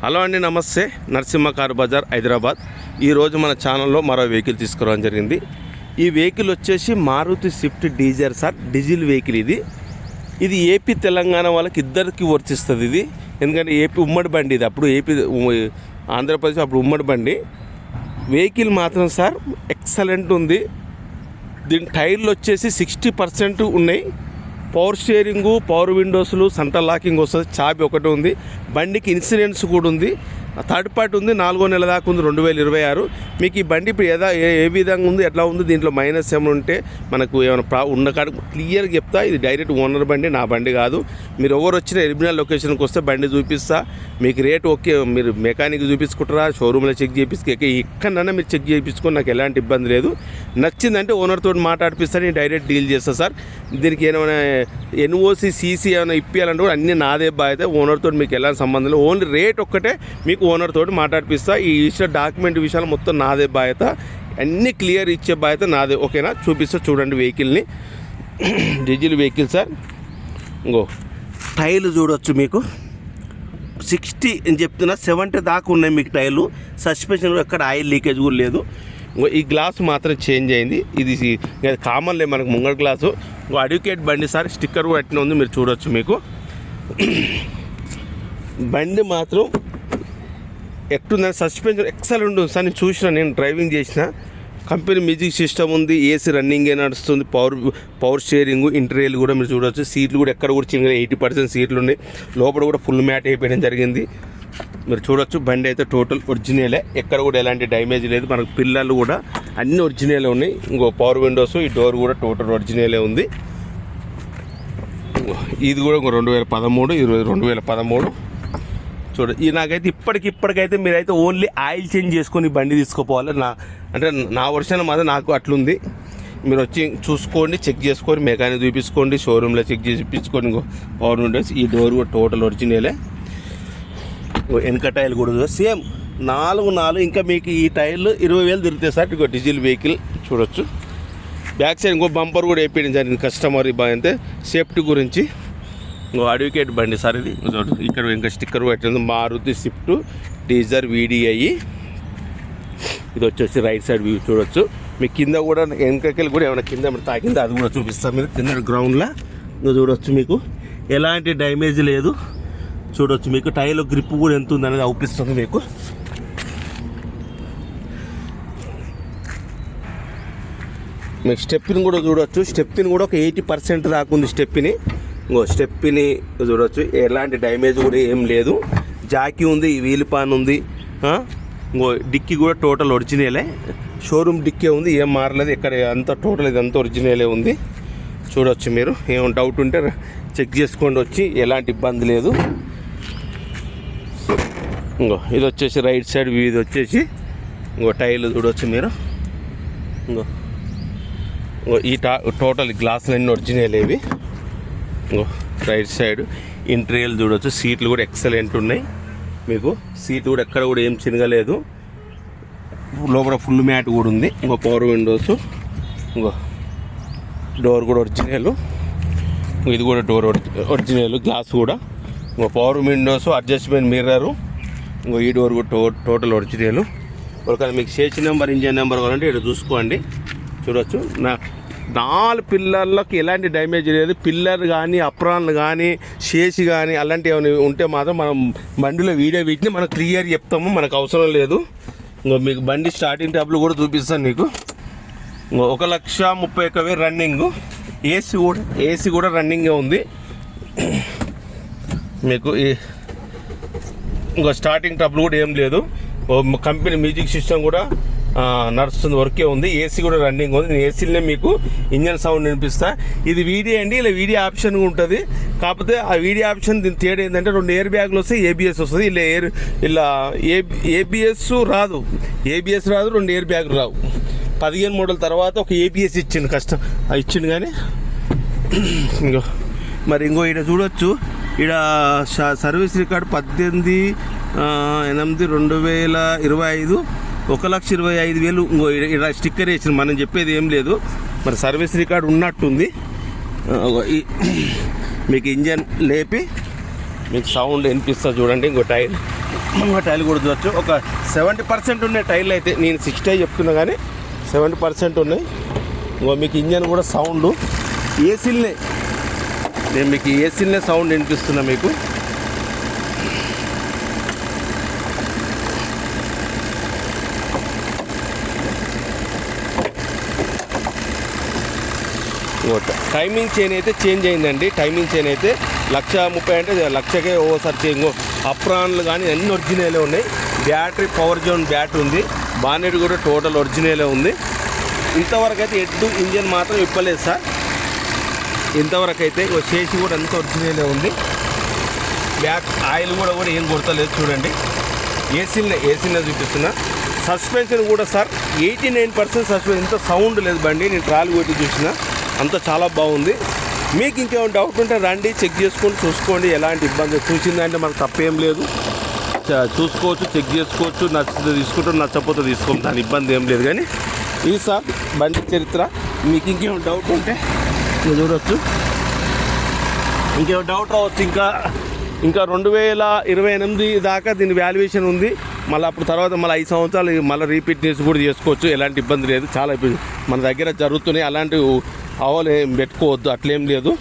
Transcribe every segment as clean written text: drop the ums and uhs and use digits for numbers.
Hello అండి, నమస్తే. Narasimha car Bazar, Hyderabad. ఈరోజు మన ఛానల్లో మరో వెహికల్ తీసుకురావడం జరిగింది. ఈ వెహికల్ వచ్చేసి Maruti swift Dzire sir, diesel vehicle. ఇది ఏపీ తెలంగాణ వాళ్ళకి ఇద్దరికి వర్తిస్తుంది. ఇది ఎందుకంటే ఏపీ ఉమ్మడి బండి, ఇది అప్పుడు ఏపీ ఆంధ్రప్రదేశ్ అప్పుడు ఉమ్మడి బండి. వెహికల్ మాత్రం సార్ ఎక్సలెంట్ ఉంది. దీని టైర్లు వచ్చేసి 60% ఉన్నాయి. పవర్ స్టీరింగు, పవర్ విండోస్లు, సెంట్రల్ లాకింగ్ వస్తుంది. చాబీ ఒకటి ఉంది. బండికి ఇన్సూరెన్స్ కూడా ఉంది. థర్డ్ పార్టీ ఉంది. 4వ నెల దాకా ఉంది, 2026. మీకు ఈ బండి ఇప్పుడు ఏ విధంగా ఉంది, ఎట్లా ఉంది, దీంట్లో మైనస్ ఏమైనా ఉంటే మనకు ఏమైనా ఉన్న కాడ క్లియర్గా చెప్తా. ఇది డైరెక్ట్ ఓనర్ బండి, నా బండి కాదు. మీరు ఎవరు వచ్చిన ఎరిజినల్ లొకేషన్కి వస్తే బండి చూపిస్తా. మీకు రేట్ ఓకే, మీరు మెకానిక్ చూపించుకుంటారా, షోరూమ్లో చెక్ చేయించుకు ఎక్కడన్నా మీరు చెక్ చేయించుకొని నాకు ఎలాంటి ఇబ్బంది లేదు. నచ్చిందంటే ఓనర్తో మాట్లాడిపిస్తా, నేను డైరెక్ట్ డీల్ చేస్తాను సార్. దీనికి ఏమైనా ఎన్ఓసి సీసీ ఏమైనా ఇప్పించాలంటే కూడా అన్నీ నాదే బాధ్యత. ఓనర్తో మీకు ఎలాంటి సంబంధం లేదు. ఓన్లీ రేట్ ఒక్కటే మీకు ఓనర్ తోటి మాట్లాడిపిస్తా. ఈ ఇష్ట డాక్యుమెంట్ విషయాలు మొత్తం నాదే బాధ్యత. అన్నీ క్లియర్ ఇచ్చే బాధ్యత నాదే. ఓకేనా? చూపిస్తా చూడండి వెహికల్ని. Diesel vehicle sir. ఇంకో టైర్లు చూడవచ్చు. మీకు 60 అని చెప్తున్నా, 70 దాకా ఉన్నాయి మీకు టైర్లు. సస్పెన్షన్ ఎక్కడ ఆయిల్ లీకేజ్ కూడా లేదు. ఈ గ్లాస్ మాత్రం చేంజ్ అయింది. ఇది కామన్లే మనకు ముంగడ గ్లాసు. అడ్వకేట్ బండి సార్, స్టిక్కర్ కూడా అట్నే ఉంది, మీరు చూడవచ్చు. మీకు బండి మాత్రం ఎట్టుందని సస్పెన్షన్ ఎక్సలెంట్ ఉంటుంది సార్. నేను చూసిన, నేను డ్రైవింగ్ చేసిన. కంపెనీ మ్యూజిక్ సిస్టమ్ ఉంది, ఏసీ రన్నింగే నడుస్తుంది, పవర్ స్టీరింగ్, ఇంటీరియర్ కూడా మీరు చూడవచ్చు. సీట్లు కూడా ఎక్కడ కూడా చిన్న 80% సీట్లు ఉన్నాయి. లోపల కూడా ఫుల్ మ్యాట్ వేయడం జరిగింది, మీరు చూడొచ్చు. బండి అయితే టోటల్ ఒరిజినలే, ఎక్కడ కూడా ఎలాంటి డ్యామేజ్ లేదు. మనకు పిల్లలు కూడా అన్నీ ఒరిజినలే ఉన్నాయి. ఇంకో పవర్ విండోస్, ఈ డోర్ కూడా టోటల్ ఒరిజినలే ఉంది. ఇది కూడా 2013, ఇది 2013. చూడ ఈ నాకైతే ఇప్పటికైతే మీరైతే ఓన్లీ ఆయిల్ చేంజ్ చేసుకొని బండి తీసుకుపోవాలి. నా వర్షన్ మాత్రం నాకు అట్లుంది. మీరు వచ్చి చూసుకోండి, చెక్ చేసుకొని మెకానిక్ చూపించుకోండి, షోరూంలో చెక్ చేసి ఇప్పించుకోండి. పవర్ విండోస్, ఈ డోర్ కూడా టోటల్ ఒరిజినలే. వెనక టైర్లు కూడా సేమ్ 4 ఇంకా మీకు ఈ టైర్లు 20,000 తిరుగుతాయి సార్. ఇంకో డీజిల్ వెహికల్ చూడొచ్చు. బ్యాక్ సైడ్ ఇంకో బంపర్ కూడా వేయించడం జరిగింది కస్టమర్ అంతే సేఫ్టీ గురించి. ఇంకో అడ్వకేట్ బండి సార్ ఇది. ఇక్కడ ఇంకా స్టిక్కర్ పెట్టింది, మారుతి స్విఫ్ట్ డీజర్ VDI. ఇది వచ్చేసి రైట్ సైడ్ వ్యూ చూడొచ్చు. మీకు కింద కూడా వెనకకెళ్ళి కూడా ఏమైనా కింద తాకింది, అది కూడా చూపిస్తాం. మీరు కింద గ్రౌండ్లో చూడవచ్చు. మీకు ఎలాంటి డ్యామేజ్ లేదు చూడవచ్చు. మీకు టైర్లో గ్రిప్ కూడా ఎంత ఉంది అనేది అవుపిస్తుంది మీకు. మీకు స్టెప్ని కూడా చూడవచ్చు. స్టెప్ని కూడా ఒక 80% దాకా ఉంది స్టెప్ని. ఇంకో స్టెప్ని చూడవచ్చు, ఎలాంటి డ్యామేజ్ కూడా ఏం లేదు. జాకీ ఉంది, వీల్ పాన్ ఉంది. ఇంకో డిక్కీ కూడా టోటల్ ఒరిజినలే, షోరూమ్ డిక్కీ ఉంది, ఏం మారలేదు ఎక్కడ. అంతా టోటల్ ఇదంతా ఒరిజినలే ఉంది చూడవచ్చు. మీరు ఏమైనా డౌట్ ఉంటే చెక్ చేసుకోండి వచ్చి, ఎలాంటి ఇబ్బంది లేదు. ఇంకో ఇది వచ్చేసి రైట్ సైడ్ వ్యూ. ఇది వచ్చేసి ఇంకో టైర్లు చూడవచ్చు మీరు. ఇంకో ఈ టోటల్ గ్లాసులు అన్నీ ఒరిజినల్ ఇవి. ఇంకో రైట్ సైడ్ ఇంటీరియర్ చూడవచ్చు. సీట్లు కూడా ఎక్సలెంట్ ఉన్నాయి. మీకు సీట్ కూడా ఎక్కడ కూడా ఏం చినగలేదు. లోపల ఫుల్ మ్యాట్ కూడా ఉంది. ఇంకో పవర్ విండోస్, ఇంకో డోర్ కూడా ఒరిజినల్. ఇది కూడా డోర్ ఒరిజినల్, గ్లాస్ కూడా. ఇంకో పవర్ విండోస్, అడ్జస్ట్మెంట్ మిర్రరు. ఇంకో ఈ డోర్ కూడా టోటల్ ఒరిజినల్. ఒకవేళ మీకు చేసి నెంబర్, ఇంజన్ నెంబర్ కావాలంటే ఇక్కడ చూసుకోండి, చూడవచ్చు. 4 పిల్లర్లకు ఎలాంటి డ్యామేజ్ లేదు. పిల్లర్ కానీ, అప్రాన్లు కానీ, చేసి కానీ అలాంటివి ఏమైనా ఉంటే మాత్రం మనం బండిలో వీడియో వీటిని మనం క్లియర్ చెప్తాము, మనకు అవసరం లేదు. ఇంకో మీకు బండి స్టార్టింగ్ ట్యాబ్లు కూడా చూపిస్తాను మీకు. ఇంకో 1,31,000 రన్నింగ్. ఏసీ కూడా రన్నింగే ఉంది మీకు. ఇంకో స్టార్టింగ్ ట్రబుల్ కూడా ఏం లేదు. కంపెనీ మ్యూజిక్ సిస్టమ్ కూడా నడుస్తుంది, వర్కే ఉంది. ఏసీ కూడా రన్నింగ్ ఉంది. నేను ఏసీలోనే మీకు ఇంజన్ సౌండ్ వినిపిస్తా. ఇది వీడియో అండి, ఇలా వీడియో ఆప్షన్ ఉంటుంది. కాకపోతే ఆ వీడియో ఆప్షన్ దీని తేడా ఏంటంటే 2 ఎయిర్ బ్యాగ్లు వస్తాయి, ABS వస్తుంది. ఇలా ABS రాదు, 2 ఎయిర్ బ్యాగులు రావు. 15 మోడల్ తర్వాత ఒక ABS ఇచ్చిండు కానీ. ఇంకో మరి ఇంకో ఇక్కడ చూడొచ్చు. ఇక్కడ సర్వీస్ రికార్డ్ 18/8/2025, 1,25,000. ఇంకో ఇక్కడ స్టిక్కర్ వేసిన, మనం చెప్పేది ఏం లేదు. మరి సర్వీస్ రికార్డ్ ఉన్నట్టుంది. మీకు ఇంజన్ లేపి మీకు సౌండ్ వినిపిస్తా చూడండి. ఇంకో టైర్ టైల్ కూడా చూడవచ్చు. ఒక 70% ఉన్నాయి టైర్లు అయితే, నేను 60 చెప్తున్నా కానీ 70% ఉన్నాయి. ఇంకో మీకు ఇంజన్ కూడా సౌండ్ ఏసీలనే, నేను మీకు ఏసీలనే సౌండ్ వినిపిస్తున్నా మీకు. టైమింగ్ చైన్ అయితే చేంజ్ అయిందండి. టైమింగ్ చైన్ అయితే 130,000 అంటే 1,00,000కే ఓసారి చేంజ్. అప్రాన్లు కానీ అన్ని ఒరిజినలే ఉన్నాయి. బ్యాటరీ పవర్ జోన్ బ్యాటరీ ఉంది. బానెట్ కూడా టోటల్ ఒరిజినలే ఉంది. ఇంతవరకు అయితే ఎడ్డు ఇంజన్ మాత్రం ఇప్పలేదు సార్. ఇంతవరకు అయితే చేసి కూడా అంత ఒరిజినలే ఉంది. బ్యాక్ ఆయిల్ కూడా ఏం కొడతలేదు చూడండి. ఏసీలనే చూపిస్తున్నా. సస్పెన్షన్ కూడా సార్ 89% సస్పెన్షన్. ఇంత సౌండ్ లేదు బండి. నేను ట్రాల్ కొట్టి చూసిన, అంతా చాలా బాగుంది. మీకు ఇంకేమైనా డౌట్ ఉంటే రండి, చెక్ చేసుకొని చూసుకోండి. ఎలాంటి ఇబ్బంది చూసిందంటే మనకు తప్పేం లేదు. చూసుకోవచ్చు, చెక్ చేసుకోవచ్చు. నచ్చితే తీసుకుంటాం, నచ్చకపోతే తీసుకోండి, దాని ఇబ్బంది ఏం లేదు. కానీ ఇది సార్ బండి చరిత్ర. మీకు ఇంకేమైనా డౌట్ ఉంటే మీరు చూడవచ్చు. ఇంకేమైనా డౌట్ రావచ్చు. ఇంకా 2028 దాకా దీని వాల్యుయేషన్ ఉంది. మళ్ళీ అప్పుడు తర్వాత మళ్ళీ 5 సంవత్సరాలు మళ్ళీ రీపీట్ చేసి కూడా చేసుకోవచ్చు. ఎలాంటి ఇబ్బంది లేదు. చాలా మన దగ్గర జరుగుతున్నాయి. అలాంటివి అవలు ఏం పెట్టుకోవద్దు, అట్లేం లేదు.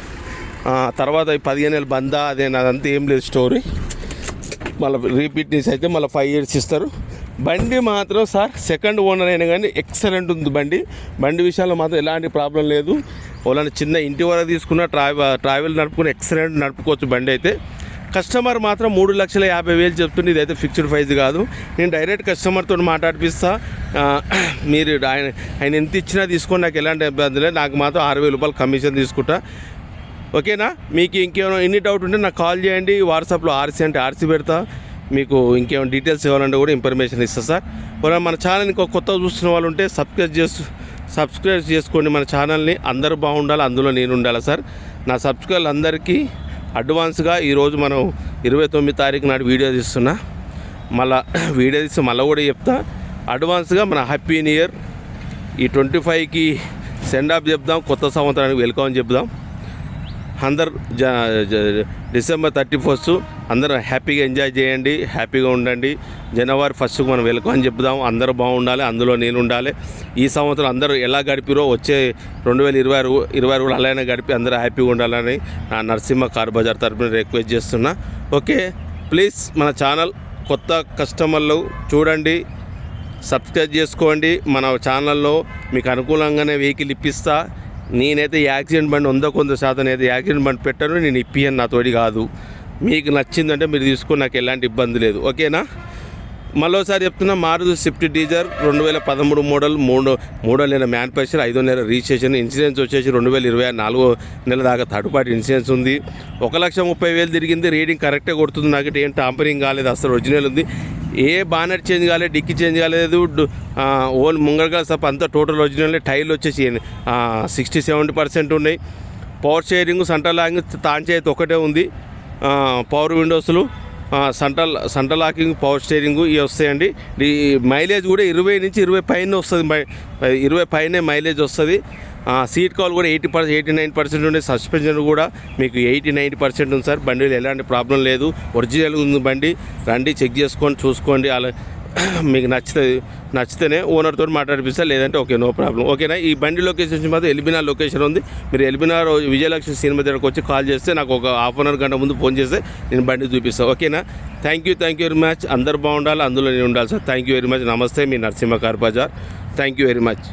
తర్వాత 15 ఏళ్ళ బందా అదంతా ఏం లేదు స్టోరీ. మళ్ళీ రీపీట్ చేసి అయితే మళ్ళీ 5 years ఇస్తారు. బండి మాత్రం సార్ సెకండ్ ఓనర్ అయినా కానీ ఎక్సలెంట్ ఉంది బండి విషయాల్లో మాత్రం ఎలాంటి ప్రాబ్లం లేదు. వాళ్ళని చిన్న ఇంటి వరకు తీసుకున్న ట్రావెల్ నడుపుకుని ఎక్సలెంట్ నడుపుకోవచ్చు బండి అయితే. కస్టమర్ మాత్రం 3,50,000 చెప్తుంది. ఇదైతే ఫిక్స్డ్ ప్రైస్ కాదు. నేను డైరెక్ట్ కస్టమర్తో మాట్లాడిపిస్తా. మీరు ఆయన ఎంత ఇచ్చినా తీసుకొని నాకు ఎలాంటి ఇబ్బంది లేదు. నాకు మాత్రం 6,000 రూపాయలు కమిషన్ తీసుకుంటా. ఓకేనా? మీకు ఇంకేమైనా ఎన్ని డౌట్ ఉంటే నాకు కాల్ చేయండి. వాట్సాప్లో ఆర్సీ అంటే ఆర్సీ పెడతా. మీకు ఇంకేమైనా డీటెయిల్స్ ఇవ్వాలంటే కూడా ఇన్ఫర్మేషన్ ఇస్తా సార్. మన ఛానల్ ఇంకో కొత్తగా చూస్తున్న వాళ్ళు ఉంటే సబ్స్క్రైబ్ చేసుకోండి మన ఛానల్ని. అందరూ బాగుండాలి, అందులో నేను ఉండాలి సార్. నా సబ్స్క్రైబర్లు అందరికీ అడ్వాన్స్గా ఈరోజు మనం 29 తారీఖు నాడు వీడియో తీస్తున్నా. మళ్ళీ వీడియో తీసి మళ్ళీ కూడా చెప్తా. అడ్వాన్స్గా మన హ్యాపీ న్యూ ఇయర్. ఈ 25కి సెండ్ ఆఫ్ చెప్దాం, కొత్త సంవత్సరానికి వెల్కమ్ అని చెప్దాం. అందరు December 31 అందరూ హ్యాపీగా ఎంజాయ్ చేయండి, హ్యాపీగా ఉండండి. January 1 మనం వెల్కమ్ అని చెప్దాం. అందరూ బాగుండాలి, అందులో నేను ఉండాలి. ఈ సంవత్సరం అందరూ ఎలా గడిపిరో వచ్చే 2020 కూడా అలానే గడిపి అందరూ హ్యాపీగా ఉండాలని నా నరసింహ కార్ బజార్ తరపున రిక్వెస్ట్ చేస్తున్నా. ఓకే, ప్లీజ్ మన ఛానల్ కొత్త కస్టమర్లు చూడండి, సబ్స్క్రైబ్ చేసుకోండి. మన ఛానల్లో మీకు అనుకూలంగానే వెహికల్ ఇప్పిస్తా. నేనైతే యాక్సిడెంట్ బండి 100% అయితే యాక్సిడెంట్ బండి పెట్టను, నేను ఇప్పియను, నా తోడి కాదు. మీకు నచ్చిందంటే మీరు తీసుకొని నాకు ఎలాంటి ఇబ్బంది లేదు. ఓకేనా? మరోసారి చెప్తున్నా, మారుతి స్విఫ్ట్ డిజైర్ 2013 మోడల్, 3వ నెల మ్యానుఫ్యాక్చర్, 5వ నెల రిజిస్ట్రేషన్. ఇన్సూరెన్స్ వచ్చేసి 2020 4వ నెల దాకా థర్డ్ పార్టీ ఇన్సూరెన్స్ ఉంది. 1,30,000 తిరిగింది. రీడింగ్ కరెక్టే కొడుతుంది. నాకు ఏం టాంపరింగ్ కాలేదు, అసలు ఒరిజినల్ ఉంది. ఏ బానెట్ చేంజ్ కాలేదు, డిక్కీ చేంజ్ కాలేదు, ఓన్ ముంగడగా తప్ప అంతా టోటల్ ఒరిజినల్. టైర్లు వచ్చేసి 60-70% ఉన్నాయి. పవర్ షేరింగ్, సెంటర్ లాకింగ్ తాంచేతి ఒకటే ఉంది. పవర్ విండోస్లు, సెంటర్ లాకింగ్, పవర్ స్టీరింగ్ ఇవి వస్తాయండి. ఈ మైలేజ్ కూడా 20 నుంచి 20 పైన వస్తుంది. 20 పైనే మైలేజ్ వస్తుంది. సీట్ కవర్ కూడా 89% ఉండే. సస్పెన్షన్ కూడా మీకు 80-90% ఉంది సార్. బండిలో ఎలాంటి ప్రాబ్లం లేదు, ఒరిజినల్ ఉంది బండి. రండి, చెక్ చేసుకొని చూసుకోండి. అలా మీకు నచ్చితేనే ఓనర్తో మాట్లాడిపిస్తా, లేదంటే ఓకే, నో ప్రాబ్లం. ఓకేనా? ఈ బండి లొకేషన్ మాత్రం ఎల్బినార్ లొకేషన్ ఉంది. మీరు ఎల్బినార్ విజయలక్ష్మి సినిమా దగ్గరకు వచ్చి కాల్ చేస్తే నాకు ఒక హాఫ్ అన్ అవర్ గంట ముందు ఫోన్ చేస్తే నేను బండి చూపిస్తాను. ఓకేనా? Thank you very much. అందరు బాగుండాలి, అందులో నేను ఉండాలి sir. Thank you very much. నమస్తే, మీ Narasimha car Bazar. Thank you very much.